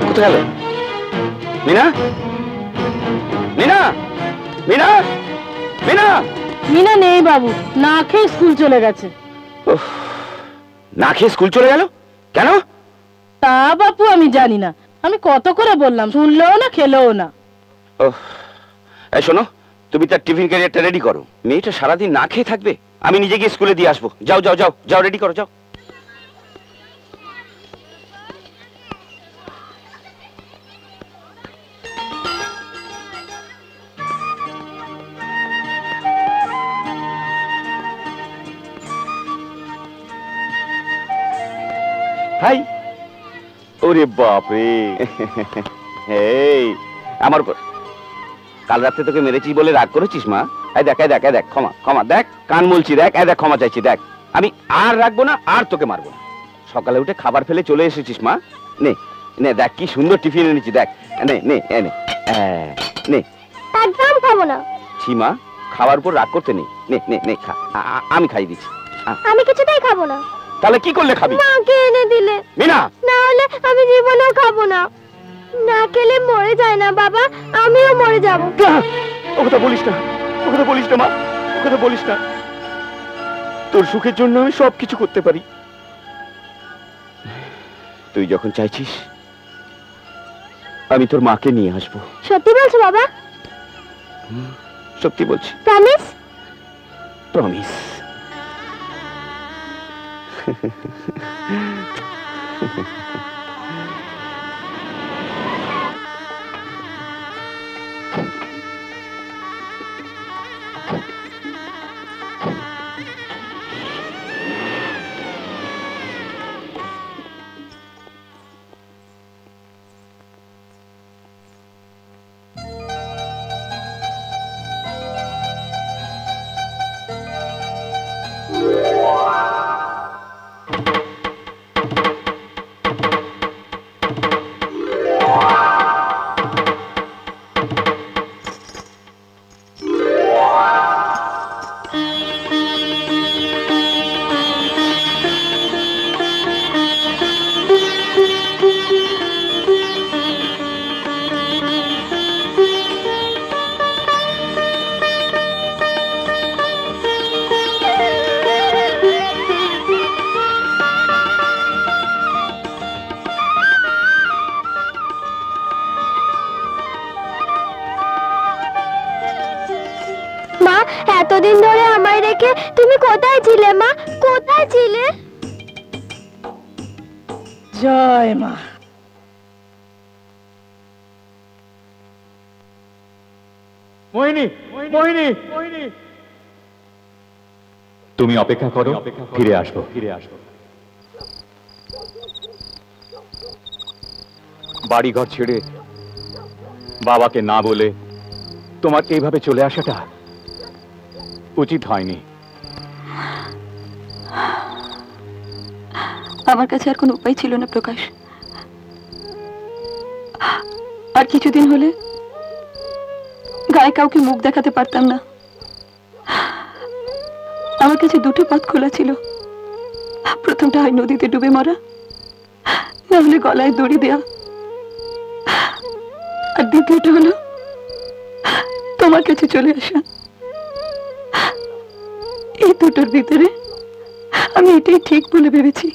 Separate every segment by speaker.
Speaker 1: কোথায় গেল মিনা? মিনা মিনা মিনা
Speaker 2: মিনা নেই বাবু, না খেয়ে স্কুল চলে গেছে।
Speaker 1: না খেয়ে স্কুল চলে গেল কেন?
Speaker 2: তা বাপু আমি জানি না, আমি কত করে বললাম, শুনলেও না খেলেও না।
Speaker 1: এই শোনো, তুমি তার টিফিন ক্যারিয়ারটা রেডি করো। মেয়েটা সারাদিন না খেয়ে থাকবে, আমি নিজে গিয়ে স্কুলে দিয়ে আসবো। যাও যাও যাও যাও, রেডি করো, যাও। হাই, ওরে বাপরে, এই আমার কাল রাতে তোকে মেরেছি বলে রাগ করেছিস মা? এই দেখ এই দেখ এই দেখ, ক্ষমা ক্ষমা, দেখ কান বলছি, দেখ এই দেখ ক্ষমা চাইছি, দেখ আমি আর রাখবো না, আর তোকে মারবো না। সকালে উঠে খাবার ফেলে চলে এসেছিস মা, নে নে, দেখ কি সুন্দর টিফিন এনেছি, দেখ নে নে নে নে।
Speaker 3: একদম খাবো না।
Speaker 1: ছি মা, খাবার উপর রাগ করতে নেই, নে নে নে খা, আমি খাই দিচ্ছি।
Speaker 3: আমি কিছুতেই খাবো না।
Speaker 1: তাহলে কি করলে খাবি?
Speaker 3: মাকে এনে দিলে।
Speaker 1: মিনা,
Speaker 3: না হলে আমি জীবনেও খাবো না। না খেলে মরে যায় না বাবা, আমিও মরে যাব।
Speaker 1: ও কথা বলিস না, ও কথা বলিস না মা, ও কথা বলিস না। তোর সুখের জন্য আমি সবকিছু করতে পারি। তুই যখন চাইছিস আমি তোর মাকে নিয়ে আসবো।
Speaker 3: সত্যি বলছো বাবা?
Speaker 1: সত্যি বলছি।
Speaker 3: প্রমিস?
Speaker 1: প্রমিস।
Speaker 3: এতদিন ধরে আমায় রেখে তুমি কোথায় ছিলে মা? কোথায় ছিলে?
Speaker 2: জয় মা।
Speaker 4: মোহিনী, মোহিনী, মোহিনী, তুমি অপেক্ষা করো, ফিরে আসবো, ফিরে আসবো। বাড়িঘর ছেড়ে বাবাকে না বলে তোমার এইভাবে চলে আসাটা উচিত হয়নি।
Speaker 5: আমার কাছে আর কোনো উপায় ছিল না প্রকাশ। আর কিছুদিন হলে গায়ে কাউকে মুখ দেখাতে পারতাম না। আমার কাছে দুটো পথ খোলা ছিল। প্রথমটা হয় নদীতে ডুবে মরা, না হলে গলায় দড়ি দেয়া, আর দ্বিতীয়টা হলো তোমার কাছে চলে আসা। এই দুটোর ভিতরে আমি এটাই ঠিক বলে ভেবেছি।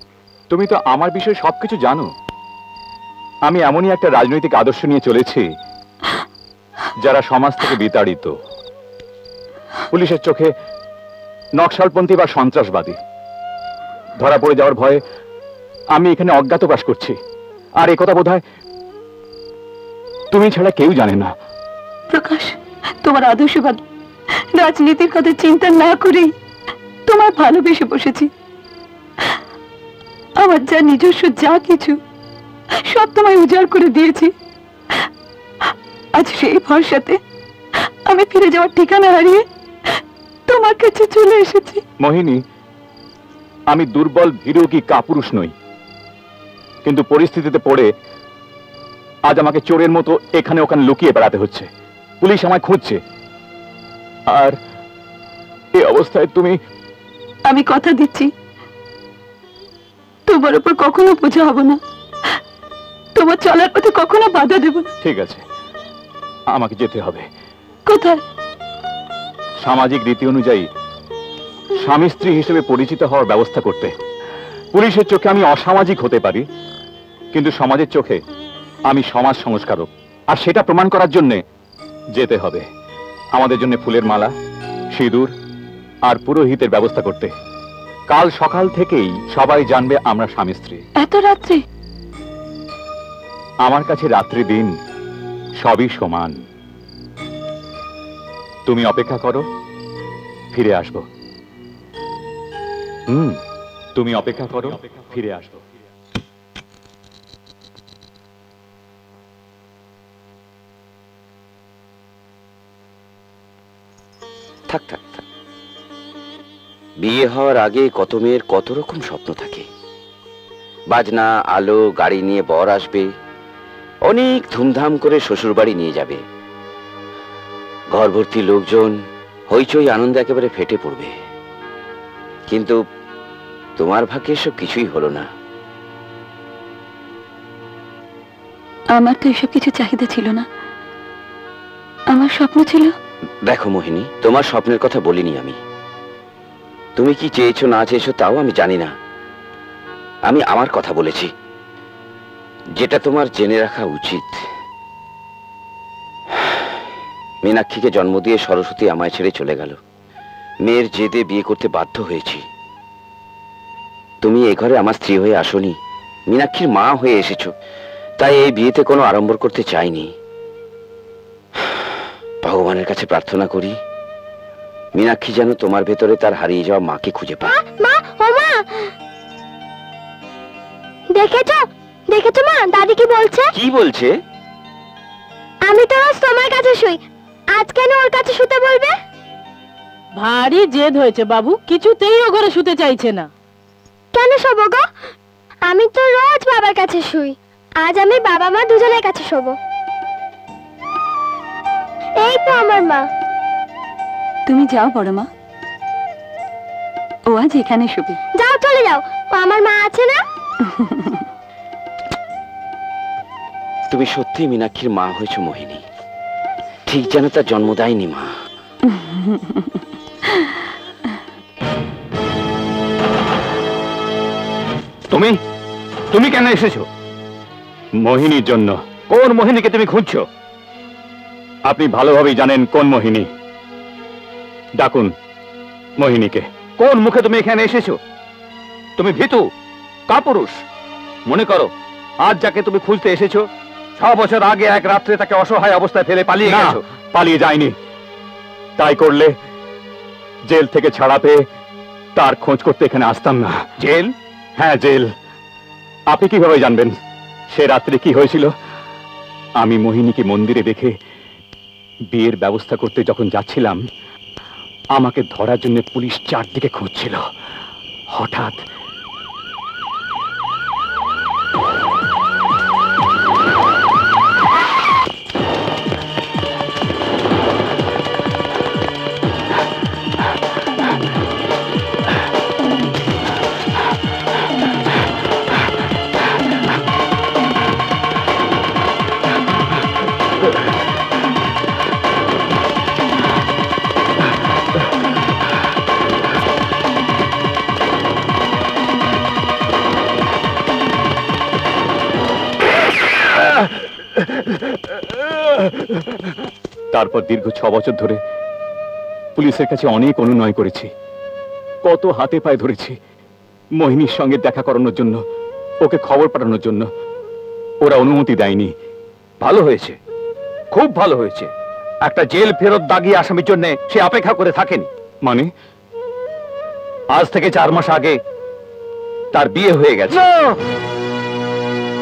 Speaker 4: তুমি তো আমার বিষয়ে সবকিছু জানো। আমি এমনই একটা রাজনৈতিক আদর্শ নিয়ে চলেছি যারা সমাজ থেকে বিতাড়িত, পুলিশের চোখে নকশালপন্থী বা সন্ত্রাসবাদী। ধরা পড়ে যাওয়ার ভয়ে আমি এখানে অজ্ঞাতবাস করছি। আর এই কথা বোধহয় তুমি ছাড়া কেউ জানে না।
Speaker 5: প্রকাশ, তোমার আদর্শবাদ রাজনীতির কথা চিন্তা না করেই তোমার ভালোবেসে বসেছি। আমার যা নিজস্ব যা কিছু সব তোমায় উজাড় করে দিয়েছি। আজ সেই ভরসাতে আমি ফিরে যাওয়ার ঠিকানা হারিয়ে তোমার কাছে চলে এসেছি।
Speaker 4: মোহিনী, আমি দুর্বল ভীরু কি কাপুরুষ নই, কিন্তু পরিস্থিতিতে পড়ে আজ আমাকে চোরের মতো এখানে ওখানে লুকিয়ে বেড়াতে হচ্ছে। পুলিশ আমায় খুঁজছে, আর এই অবস্থায় তুমি।
Speaker 5: আমি কথা দিচ্ছি তোমার উপর কখনো বোঝা হব না, তোমার চলার পথে কখনো বাধা দেব না।
Speaker 4: ঠিক আছে, আমাকে যেতে হবে।
Speaker 5: কোথায়?
Speaker 4: সামাজিক রীতি অনুযায়ী স্বামী স্ত্রী হিসেবে পরিচিত হওয়ার ব্যবস্থা করতে। পুলিশের চোখে আমি অসামাজিক হতে পারি, কিন্তু সমাজের চোখে আমি সমাজ সংস্কারক, আর সেটা প্রমাণ করার জন্য যেতে হবে। আমাদের জন্য ফুলের মালা, সিঁদুর আর পুরোহিতের ব্যবস্থা করতে। কাল সকাল থেকেই সবাই জানবে আমরা স্বামী স্ত্রী।
Speaker 5: এত রাত্রে?
Speaker 4: আমার কাছে রাত্রি দিন সবই সমান। তুমি অপেক্ষা করো, ফিরে আসবো। তুমি অপেক্ষা করো, ফিরে আসবো।
Speaker 1: থাক থাক থাক, বিয়ে হওয়ার আগে কত মেয়ের কত রকম স্বপ্ন থাকে। বাজনা, আলো, গাড়ি নিয়ে বর আসবে, অনেক ধুমধাম করে শ্বশুর বাড়ি নিয়ে যাবে, ঘর ভর্তি লোকজন, হইচই আনন্দে একেবারে ফেটে পড়বে। কিন্তু তোমার ভাগ্যে এসব কিছুই হলো না।
Speaker 5: আমার তো এসব কিছু চাহিদা ছিল না, আমার স্বপ্ন ছিল।
Speaker 1: দেখো মোহিনী, তোমার স্বপ্নের কথা বলিনি আমি। তুমি কি চেয়েছো না চেয়েছো তাও আমি জানি না। আমি আমার কথা বলেছি, যেটা তোমার জেনে রাখা উচিত। মীনাক্ষীকে জন্ম দিয়ে সরস্বতী আমায় ছেড়ে চলে গেল। মেয়ের জেদে বিয়ে করতে বাধ্য হয়েছি। তুমি এ ঘরে আমার স্ত্রী হয়ে আসোনি, মীনাক্ষীর মা হয়ে এসেছো। তাই এই বিয়েতে কোনো আড়ম্বর করতে চাইনি। ভগবানের কাছে প্রার্থনা করি মীনাক্ষী যেন তোমার ভেতরে তার হারিয়ে যাওয়া মাকে খুঁজে পায়।
Speaker 3: মা, ও মা, দেখেছো দেখেছো মা, দাদি কি বলছে?
Speaker 1: কি বলছে?
Speaker 3: আমি তো রোজ তোমার কাছে শুই, আজ কেন ওর কাছে শুতে বলবে?
Speaker 2: ভারী জেদ হয়েছে বাবু, কিছুতেই ও ঘরে শুতে চাইছে না।
Speaker 3: কেন শোবো গো? আমি তো রোজ বাবার কাছে শুই, আজ আমি বাবা মা দুজনের কাছে শোবো। এই তো আমার মা।
Speaker 5: তুমি যাও বড় মা, ও আজ এখানে শুবে।
Speaker 3: যাও, চলে যাও, ও আমার মা আছে না?
Speaker 1: তুমি সত্যি মীনাক্ষীর মা হয়েছো মোহিনী, ঠিক যেন তার জন্মদায়িনী মা।
Speaker 4: তুমি তুমি কেন এসেছো? মোহিনীর জন্য। কোন মোহিনীকে তুমি খুঁজছো? আপনি ভালোভাবেই জানেন কোন মোহিনী। ডাকুন মোহিনীকে। কোন মুখে তুমি এখানে এসেছো? তুমি ভীতু, কাপুরুষ। মনে করো আজ যাকে তুমি খুঁজতে এসেছো 6 বছর আগে এক রাত্রে তাকে অসহায় অবস্থায় ফেলে পালিয়ে গেছো। পালিয়ে যায়নি। তাই করলে জেল থেকে ছাড়া পেয়ে তার খোঁজ করতে এখানে আসতাম না। জেল? হ্যাঁ, জেল। আপনি কিভাবে জানবেন সে রাত্রে কি হয়েছিল? আমি মোহিনীকে মন্দিরে দেখে বিয়ের ব্যবস্থা করতে যখন যাচ্ছিলাম, আমাকে ধরার জন্য পুলিশ চারদিকে খুঁজছিল। হঠাৎ তারপর দীর্ঘ 6 বছর ধরে পুলিশের কাছে অনেক অনুনয় করেছি, কত হাতে পায়ে ধরেছি মোহিনীর সঙ্গে দেখা করানোর জন্য, ওকে খবর পাঠানোর জন্য। ওরা অনুমতি দেয়নি। ভালো হয়েছে, খুব ভালো হয়েছে। একটা জেল ফেরত দাগি আসামির জন্য সে অপেক্ষা করে থাকেনি। মানে আজ থেকে 4 মাস আগে তার বিয়ে হয়ে গেছে।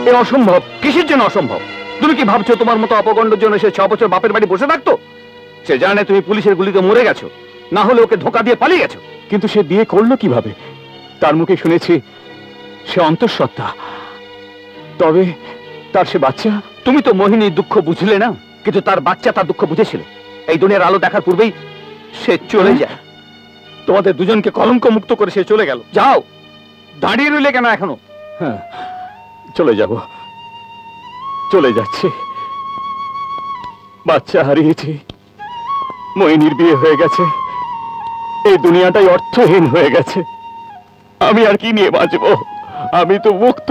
Speaker 4: এ অসম্ভব। কিসের জন্য অসম্ভব? তুমি কি ভাবছো তোমার মতো অপগণ্ডের জন্য সে 6 বছর বাপের বাড়ি বসে থাকতো? সে জানে তুমি পুলিশের গুলিতে মরে গেছো, না হলে ওকে ধোঁকা দিয়ে পালিয়ে গেছো। কিন্তু সে বিয়ে করলো কিভাবে? তার মুখে শুনেছি সে অন্তঃসত্ত্বা। তবে তার সে বাচ্চা? তুমি তো মোহিনীর দুঃখ বুঝলে না, কিন্তু তার বাচ্চা তার দুঃখ বুঝেছিল। এই দুনিয়ার আলো দেখার পূর্বেই সে চলে যায়। তোমাদের দুজনকে কলঙ্ক মুক্ত করে সে চলে গেল। যাও, দাঁড়িয়ে রইলে কেন এখনো? হ্যাঁ, চলে যাব, চলে যাচ্ছি। বাচ্চা হারিয়েছি, মইনির বিয়ে হয়ে গেছে, এই দুনিয়াটাই অর্থহীন হয়ে গেছে। আমি আর কি নিয়ে বাঁচবো? আমি তো মুক্ত।